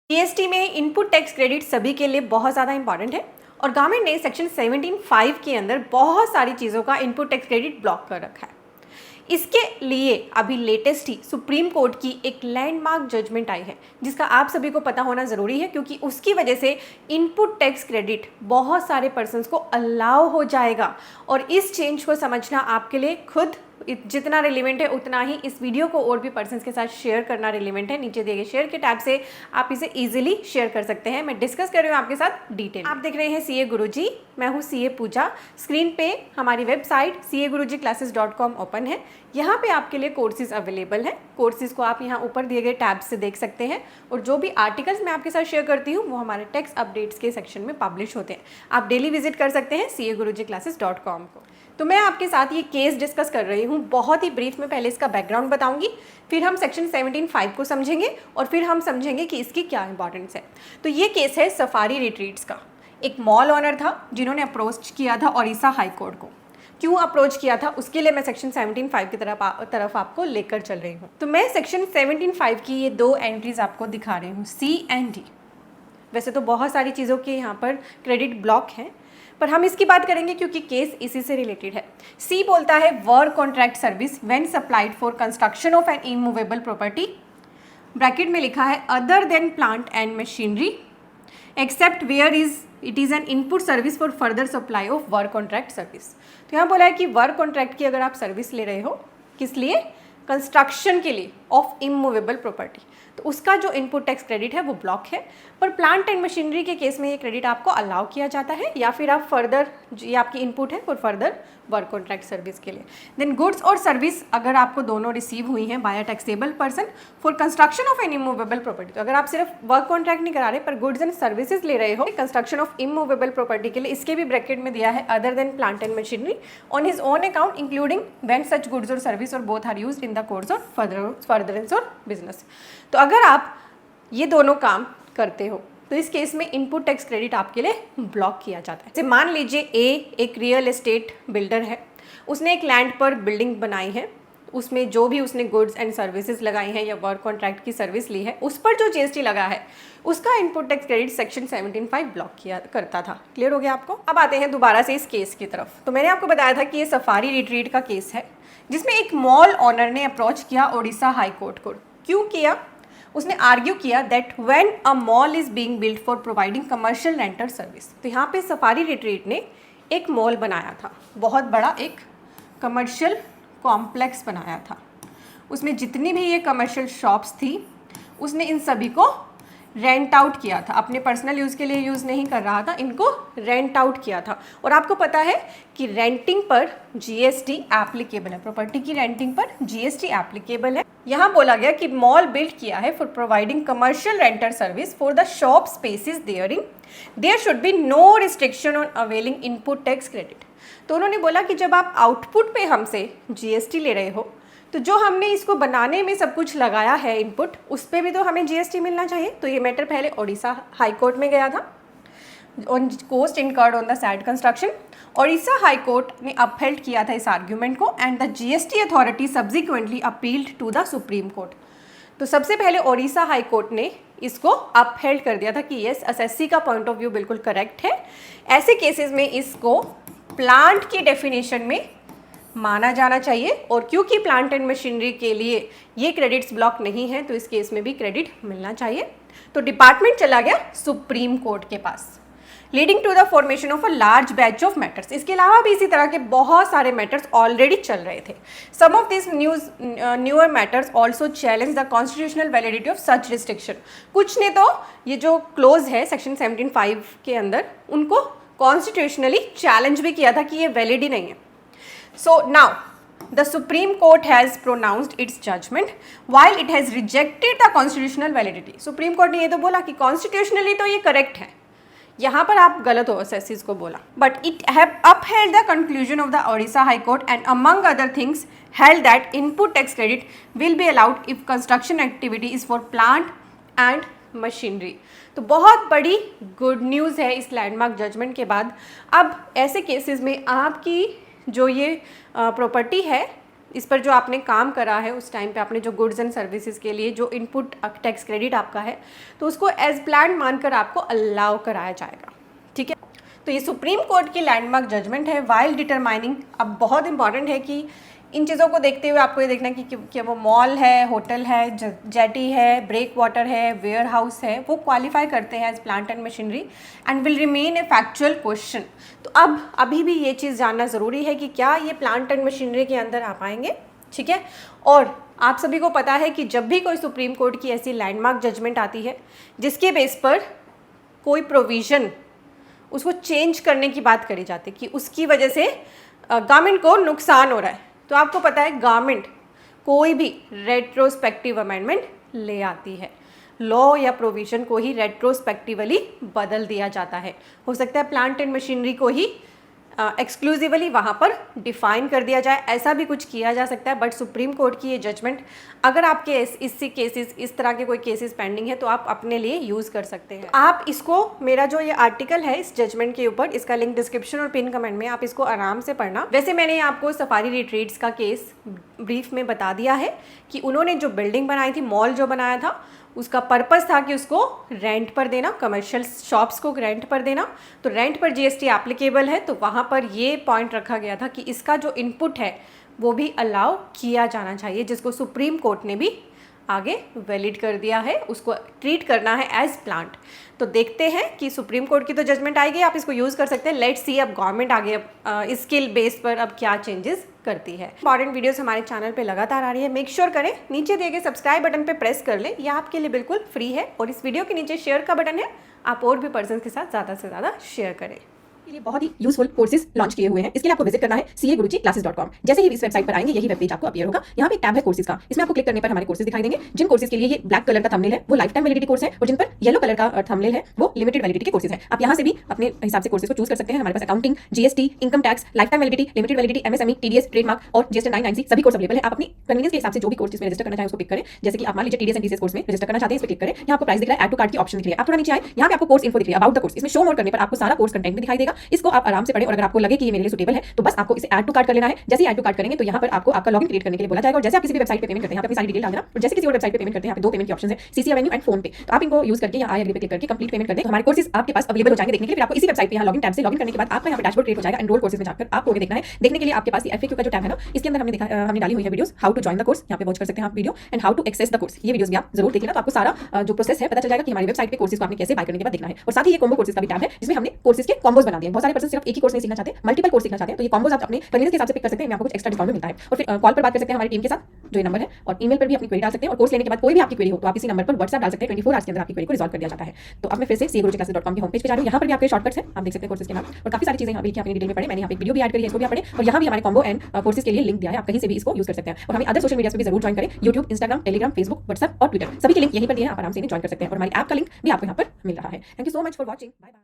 GST में input tax credit सभी के लिए बहुत ज़्यादा इंपॉर्टेंट है और गवर्नमेंट ने सेक्शन 17(5) के अंदर बहुत सारी चीज़ों का इनपुट टैक्स क्रेडिट ब्लॉक कर रखा है। इसके लिए अभी लेटेस्ट ही सुप्रीम कोर्ट की एक लैंडमार्क जजमेंट आई है जिसका आप सभी को पता होना ज़रूरी है, क्योंकि उसकी वजह से इनपुट टैक्स क्रेडिट बहुत सारे पर्सन्स को अलाउ हो जाएगा। और इस चेंज को समझना आपके लिए खुद जितना रिलेवेंट है उतना ही इस वीडियो को और भी पर्सन्स के साथ शेयर करना रिलेवेंट है। नीचे दिए गए शेयर के टैब से आप इसे इजीली शेयर कर सकते हैं। मैं डिस्कस कर रही हूँ आपके साथ डिटेल। आप देख रहे हैं सीए गुरुजी, मैं हूँ सीए पूजा। स्क्रीन पे हमारी वेबसाइट CA-Guruji-Classes.com ओपन है। यहाँ पे आपके लिए कोर्सेज अवेलेबल हैं। कोर्सेज को आप यहाँ ऊपर दिए गए टैब से देख सकते हैं और जो भी आर्टिकल्स मैं आपके साथ शेयर करती हूँ वो हमारे टेक्स्ट अपडेट्स के सेक्शन में पब्लिश होते हैं। आप डेली विजिट कर सकते हैं CA-Guruji-Classes.com को। तो मैं आपके साथ ये केस डिस्कस कर रही हूँ। बहुत ही ब्रीफ में पहले इसका बैकग्राउंड बताऊंगी, फिर हम सेक्शन 17(5) को समझेंगे और फिर हम समझेंगे कि इसकी क्या इंपॉर्टेंस है। तो ये केस है सफारी रिट्रीट्स का। एक मॉल ओनर था जिन्होंने अप्रोच किया था ओडिशा हाई कोर्ट को। क्यों अप्रोच किया था उसके लिए मैं सेक्शन 17(5) की तरफ आपको लेकर चल रही हूँ। तो मैं सेक्शन 17(5) की ये दो एंट्रीज आपको दिखा रही हूँ, C एंड D। वैसे तो बहुत सारी चीज़ों के यहाँ पर क्रेडिट ब्लॉक हैं, पर हम इसकी बात करेंगे क्योंकि केस इसी से रिलेटेड है। C बोलता है work contract service when supplied for construction of an immovable property, bracket में लिखा है other than plant and machinery except where it is an input service for further supply of work contract service. तो यहाँ बोला है कि work contract की अगर आप सर्विस ले रहे हो, किस लिए? कंस्ट्रक्शन के लिए ऑफ इमूवेबल प्रॉपर्टी, तो उसका जो इनपुट टैक्स क्रेडिट है वो ब्लॉक है। पर प्लांट एंड मशीनरी के केस में ये क्रेडिट आपको अलाउ किया जाता है, या फिर आप फर्दर ये आपकी इनपुट है for further work contract service के लिए। देन गुड्स और सर्विस अगर आपको दोनों रिसीव हुई हैं by a taxable person for construction of an immovable property, तो अगर आप सिर्फ वर्क कॉन्ट्रैक्ट नहीं करा रहे पर गुड्स एंड सर्विसेज ले रहे हो कंस्ट्रक्शन ऑफ इमूवेबल प्रॉपर्टी के लिए, इसके भी ब्रैकेट में दिया है other than plant and machinery on his own account including when such goods और सर्विस और both are used in the course of furtherance और बिजनेस। तो अगर आप ये दोनों काम करते हो तो इस केस में इनपुट टैक्स क्रेडिट आपके लिए ब्लॉक किया जाता है। जैसे मान लीजिए ए एक रियल एस्टेट बिल्डर है, उसने एक लैंड पर बिल्डिंग बनाई है, उसमें जो भी उसने गुड्स एंड सर्विसेज लगाई हैं या वर्क कॉन्ट्रैक्ट की सर्विस ली है, उस पर जो GST लगा है उसका input tax credit section 17(5) block किया करता था। क्लियर हो गया आपको? अब आते हैं दोबारा से इस केस की तरफ। तो मैंने आपको बताया था कि ये सफारी रिट्रीट का केस है जिसमें एक मॉल ओनर ने अप्रोच किया ओडिशा हाई कोर्ट को। क्यों किया? उसने आर्ग्यू किया that when a mall is being built for providing commercial rental service. तो यहाँ पे सफारी रिट्रीट ने एक मॉल बनाया था, बहुत बड़ा एक कमर्शियल कॉम्प्लेक्स बनाया था। उसमें जितनी भी ये कमर्शियल शॉप्स थी उसने इन सभी को रेंट आउट किया था, अपने पर्सनल यूज़ के लिए यूज़ नहीं कर रहा था, इनको रेंट आउट किया था। और आपको पता है कि रेंटिंग पर GST एप्लीकेबल है, प्रॉपर्टी की रेंटिंग पर GST एप्लीकेबल है। यहाँ बोला गया कि मॉल बिल्ड किया है for providing commercial rental service for the shop spaces there should be no restriction on availing input tax credit. तो उन्होंने बोला कि जब आप आउटपुट पे हमसे GST ले रहे हो तो जो हमने इसको बनाने में सब कुछ लगाया है इनपुट, उस पर भी तो हमें GST मिलना चाहिए। तो ये मैटर पहले ओडिशा हाई कोर्ट में गया था on cost incurred on the said construction. Odisha high court ने अपहेल्ड किया था इस आर्ग्यूमेंट को and the GST authority subsequently appealed to the supreme court. तो सबसे पहले ओडिशा हाई कोर्ट ने इसको अपहेल्ड कर दिया था कि यस, एसएससी का पॉइंट ऑफ व्यू बिल्कुल करेक्ट है, ऐसे केसेस में इसको प्लांट की डेफिनेशन में माना जाना चाहिए। और क्योंकि प्लांट एंड मशीनरी के लिए ये क्रेडिट्स ब्लॉक नहीं है तो इस केस में भी क्रेडिट मिलना चाहिए। तो डिपार्टमेंट चला गया सुप्रीम कोर्ट के पास, leading to the formation of a large batch of matters. इसके अलावा भी इसी तरह के बहुत सारे मैटर्स ऑलरेडी चल रहे थे। Some of this newer matters also challenge the constitutional validity of such restriction. कुछ ने तो ये जो क्लोज है सेक्शन 17(5) के अंदर उनको कॉन्स्टिट्यूशनली चैलेंज भी किया था कि ये वैलिड ही नहीं है। So now the Supreme Court has pronounced its judgment while it has rejected the constitutional validity. Supreme Court ने ये तो बोला कि constitutionally तो ये correct है, यहाँ पर आप गलत हो assesses को बोला, but it have upheld the conclusion of the Odisha High Court and among other things held that input tax credit will be allowed if construction activity is for plant and machinery. तो बहुत बड़ी good news है इस landmark judgement के बाद। अब ऐसे cases में आपकी जो ये प्रॉपर्टी है इस पर जो आपने काम करा है उस टाइम पे आपने जो गुड्स एंड सर्विसेज के लिए जो इनपुट टैक्स क्रेडिट आपका है, तो उसको एज प्लान मानकर आपको अलाउ कराया जाएगा। ठीक है, तो ये सुप्रीम कोर्ट की लैंडमार्क जजमेंट है वाइल डिटरमाइनिंग। अब बहुत इंपॉर्टेंट है कि इन चीज़ों को देखते हुए आपको ये देखना है कि वो मॉल है, होटल है, जेटी है, ब्रेक वाटर है, वेयर हाउस है, वो क्वालिफाई करते हैं as plant and machinery and will remain a factual question. तो अब अभी भी ये चीज़ जानना ज़रूरी है कि क्या ये प्लांट एंड मशीनरी के अंदर आ पाएंगे। ठीक है, और आप सभी को पता है कि जब भी कोई सुप्रीम कोर्ट की ऐसी लैंडमार्क जजमेंट आती है जिसके बेस पर कोई प्रोविज़न उसको चेंज करने की बात करी जाती है कि उसकी वजह से गवर्नमेंट को नुकसान हो रहा है, तो आपको पता है गवर्नमेंट कोई भी रेट्रोस्पेक्टिव अमेंडमेंट ले आती है। लॉ या प्रोविजन को ही रेट्रोस्पेक्टिवली बदल दिया जाता है। हो सकता है प्लांट एंड मशीनरी को ही एक्सक्लूसिवली वहाँ पर डिफाइन कर दिया जाए, ऐसा भी कुछ किया जा सकता है। बट सुप्रीम कोर्ट की ये जजमेंट, अगर आपके इससे केसेस, इस तरह के कोई केसेस पेंडिंग है तो आप अपने लिए यूज़ कर सकते हैं। आप इसको, मेरा जो ये आर्टिकल है इस जजमेंट के ऊपर, इसका लिंक डिस्क्रिप्शन और पिन कमेंट में, आप इसको आराम से पढ़ना। वैसे मैंने आपको सफारी रिट्रीट्स का केस ब्रीफ में बता दिया है कि उन्होंने जो बिल्डिंग बनाई थी, मॉल जो बनाया था, उसका पर्पस था कि उसको रेंट पर देना, कमर्शियल शॉप्स को रेंट पर देना। तो रेंट पर जीएसटी एप्लीकेबल है, तो वहाँ पर ये पॉइंट रखा गया था कि इसका जो इनपुट है वो भी अलाउ किया जाना चाहिए, जिसको सुप्रीम कोर्ट ने भी आगे वैलिड कर दिया है, उसको ट्रीट करना है एज प्लांट। तो देखते हैं कि सुप्रीम कोर्ट की तो जजमेंट आएगी, आप इसको यूज़ कर सकते हैं। लेट्स सी अब गवर्नमेंट आगे इसके बेस पर अब क्या चेंजेस करती है। इंपॉर्टेंट वीडियोस हमारे चैनल पे लगातार आ रही है, मेक श्योर करें नीचे दिए गए सब्सक्राइब बटन पे प्रेस कर लें, यह आपके लिए बिल्कुल फ्री है। और इस वीडियो के नीचे शेयर का बटन है, आप और भी पर्सन के साथ ज़्यादा से ज़्यादा शेयर करें। के लिए बहुत ही यूजफुल कोर्सेज लॉन्च किए हुए हैं। इसके लिए आपको विजिट करना है CAGuruji-classes.com। जैसे ही इस वेबसाइट पर आएंगे यही वेब पेज आपको अपीयर होगा। यहाँ पे एक टैब है कोर्सेज का, इसमें आपको क्लिक करने पर हमारे कोर्सेज दिखाई देंगे। जिन कोर्सेज के लिए ये ब्लैक कलर का थंबनेल है वो लाइफ टाइम वैलिडिटी कोर्स है, और जिन पर येलो कलर का थंबनेल है वो लिमिटेड वैलिडिटी के कोर्सेज है। आप यहाँ से भी अपने हिसाब से कोर्सेज को चूज कर सकते हैं। हमारे पास accounting, GST, income tax, life time validity, limited validity, MSME, TDS, trademark और GST 990 सभी कोर्स अवेलेबल है। आप अपनी कन्वीनियंस के हिसाब से जो भी कोर्स में रजिस्टर करना चाहें उसको पिक करें। जैसे कि आप मान लीजिए TDS एंड TCS कोर्स में रजिस्टर करना चाहते हैं, इस पर क्लिक करें। यहाँ आपको प्राइस दिख रहा है, ऐड टू कार्ट की ऑप्शन दिख रही है। आप थोड़ा नीचे आए, यहाँ पे आपको कोर्स इन्फो दिख रही है, अबाउट द कोर्स। इसमें शो मोर करने पर आपको सारा कोर्स कंटेंट भी दिखाई देगा। इसको आप आराम से पढ़ें और अगर आपको लगे कि ये मेरे लिए सुटेबल है तो बस आपको इसे ऐड टू कार्ट कर लेना है। जैसे ही ऐड टू कार्ट करेंगे तो यहाँ पर आपको आपका लॉगिन क्रिएट करने के लिए बोला जाएगा, और जैसे आप किसी भी वेबसाइट पे पेमेंट करते हैं यहाँ पे अपनी सारी डिटेल डाल देना। और जैसे किसी और वेबसाइट पे पेमेंट करते हैं यहाँ पे दो पेमेंट के ऑप्शन है, CC Avenue एंड फोन पे। तो आप इनको यूज करके यहाँ आई एग्री पे क्लिक करके कंप्लीट पेमेंट कर दें। हमारे कोर्सेज आपके पास अवेलेबल हो जाएंगे देखने के लिए। फिर आपको इसी वेबसाइट पे यहाँ लॉगिन टैब से लॉगिन करने के बाद आपका यहाँ पे डैशबोर्ड क्रिएट हो जाएगा। एनरोल कोर्सेज में जाकर आपको देखना है। देखने के लिए आपके पास FAQ का जो टैब है ना, इसके अंदर हमने डाली हुई है videos, how to join the course, यहाँ पे वॉच कर सकते हैं आप video, and how to access the course. ये वीडियोस भी आप जरूर देखिए ना, तो आपको सारा जो प्रोसेस है पता चल जाएगा कि हमारी वेबसाइट पे कोर्सेज को आपने कैसे बाय करने के बाद देखना है। और साथ ही ये कॉम्बो कोर्सेज का भी टैब है जिसमें हमने कोर्सेज के कॉम्बोज बना दिए। बहुत सारे पर्सन सिर्फ एक ही कोर्स नहीं सीखना चाहते, मल्टीपल कोर्स सीखना चाहते हैं, तो ये कॉम्बोज आप अपने कन्वीनियंस के हिसाब से पिक कर सकते हैं। आपको कुछ एक्स्ट्रा डिस्काउंट मिलता है। और फिर कॉल पर बात कर सकते हैं हमारी टीम के साथ, जो ये नंबर है, और ईमेल पर भी अपनी क्वेरी डाल सकते हैं। और कोर्स लेने के बाद कोई भी आपकी क्वेरी हो तो आप इसी नंबर पर WhatsApp डाल सकते हैं। 24 आवर्स के अंदर आपकी क्वेरी को रिजॉल्व कर दिया जाता है। तो अब मैं फिर से CAGuruji-classes.com की होम पेज पे जा रही हूँ। यहाँ पर भी आपके शॉर्टकट्स हैं, आप देख सकते हैं कोर्सेज के नाम, और काफी सारी चीजें यहाँ भी अपनी डिटेल में पढ़े। मैंने यहाँ पे एक वीडियो भी ऐड करी है, इसको भी आप पढ़ें। और यहाँ भी हमारे कॉम्बो एंड कोर्सेज के लिए लिंक दिया है, आप कहीं से भी इसको यूज कर सकते हैं। और हमें अदर सोशल मीडिया पे भी जरूर ज्वाइन करें, YouTube, Instagram, Telegram, Facebook, WhatsApp और Twitter, सभी के लिंक यहीं पर दिए हैं, आप आराम से ज्वाइन कर सकते हैं। और हमारी ऐप का लिंक भी आपको यहाँ पर मिल रहा है। Thank you so much for watching, bye bye.